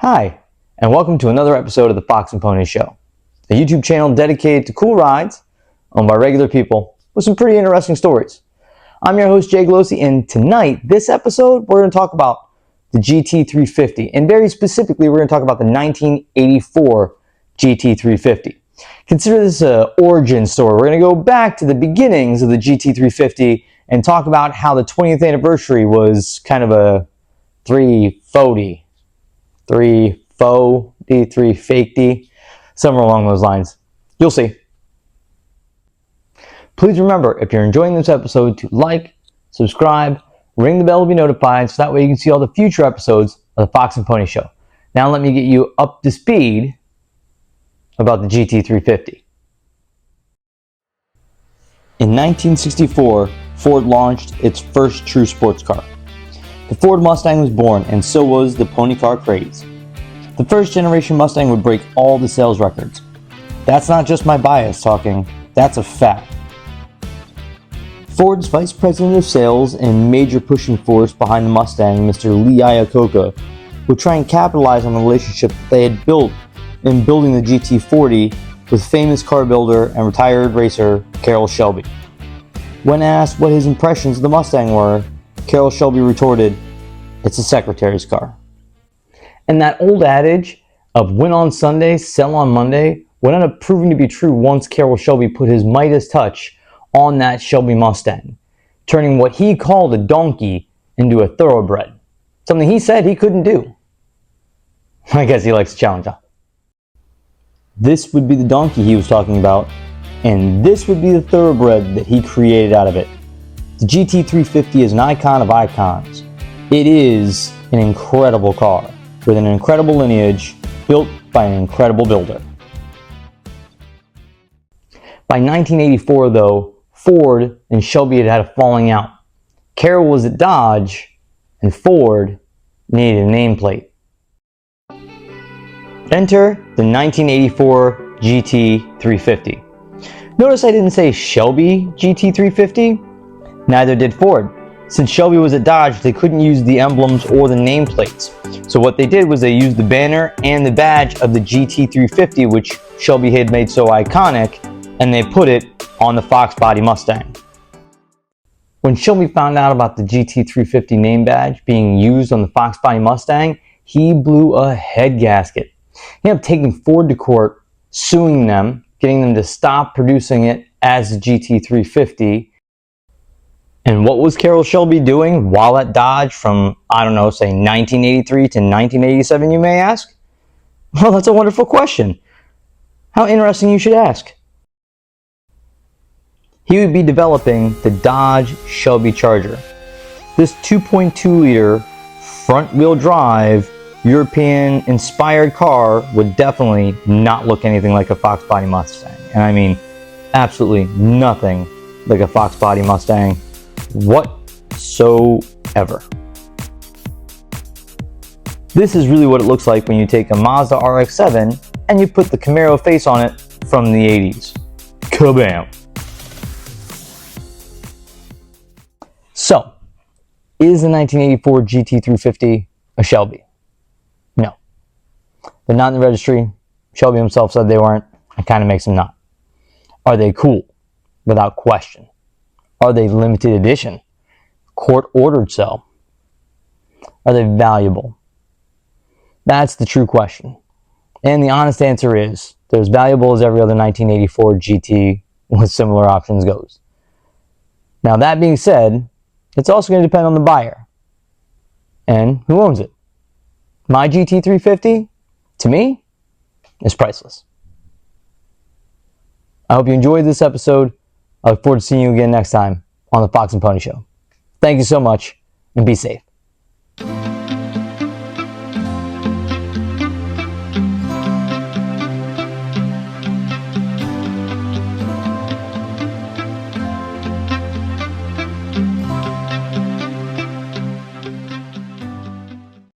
Hi, and welcome to another episode of the Fox and Pony Show, a YouTube channel dedicated to cool rides owned by regular people with some pretty interesting stories. I'm your host, Jay Glossi, and tonight, this episode, we're going to talk about the GT350, and very specifically, we're going to talk about the 1984 GT350. Consider this an origin story. We're going to go back to the beginnings of the GT350 and talk about how the 20th anniversary was kind of a 340. 3 faux D, 3 fake D, somewhere along those lines. You'll see. Please remember, if you're enjoying this episode, to like, subscribe, ring the bell to be notified, so that way you can see all the future episodes of the Fox and Pony Show. Now let me get you up to speed about the GT350. In 1964, Ford launched its first true sports car. The Ford Mustang was born, and so was the pony car craze. The first generation Mustang would break all the sales records. That's not just my bias talking, that's a fact. Ford's vice president of sales and major pushing force behind the Mustang, Mr. Lee Iacocca, would try and capitalize on the relationship that they had built in building the GT40 with famous car builder and retired racer Ford Shelby. When asked what his impressions of the Mustang were, Ford Shelby retorted, "It's a secretary's car." And that old adage of win on Sunday, sell on Monday would end up proving to be true once Ford Shelby put his Midas touch on that Shelby Mustang, turning what he called a donkey into a thoroughbred, something he said he couldn't do. I guess he likes a challenge, huh? This would be the donkey he was talking about, and this would be the thoroughbred that he created out of it. The GT350 is an icon of icons. It is an incredible car with an incredible lineage built by an incredible builder. By 1984, though, Ford and Shelby had had a falling out. Carroll was at Dodge, and Ford needed a nameplate. Enter the 1984 GT350. Notice I didn't say Shelby GT350. Neither did Ford. Since Shelby was at Dodge, they couldn't use the emblems or the nameplates. So what they did was they used the banner and the badge of the GT350, which Shelby had made so iconic, and they put it on the Fox body Mustang. When Shelby found out about the GT350 name badge being used on the Fox body Mustang, he blew a head gasket. He ended up taking Ford to court, suing them, getting them to stop producing it as the GT350. And what was Ford Shelby doing while at Dodge from, I don't know, say 1983 to 1987, you may ask? Well, that's a wonderful question. How interesting, you should ask. He would be developing the Dodge Shelby Charger. This 2.2-liter front-wheel drive European-inspired car would definitely not look anything like a Fox body Mustang. And I mean, absolutely nothing like a Fox body Mustang whatsoever. This is really what it looks like when you take a Mazda RX-7 and you put the Camaro face on it from the 80s. Kabam! So, is the 1984 GT350 a Shelby? No. They're not in the registry. Shelby himself said they weren't. It kind of makes them not. Are they cool? Without question. Are they limited edition? Court-ordered so? Are they valuable? That's the true question. And the honest answer is, they're as valuable as every other 1984 GT with similar options goes. Now that being said, it's also going to depend on the buyer and who owns it. My GT350, to me, is priceless. I hope you enjoyed this episode. I look forward to seeing you again next time on the Fox and Pony Show. Thank you so much, and be safe.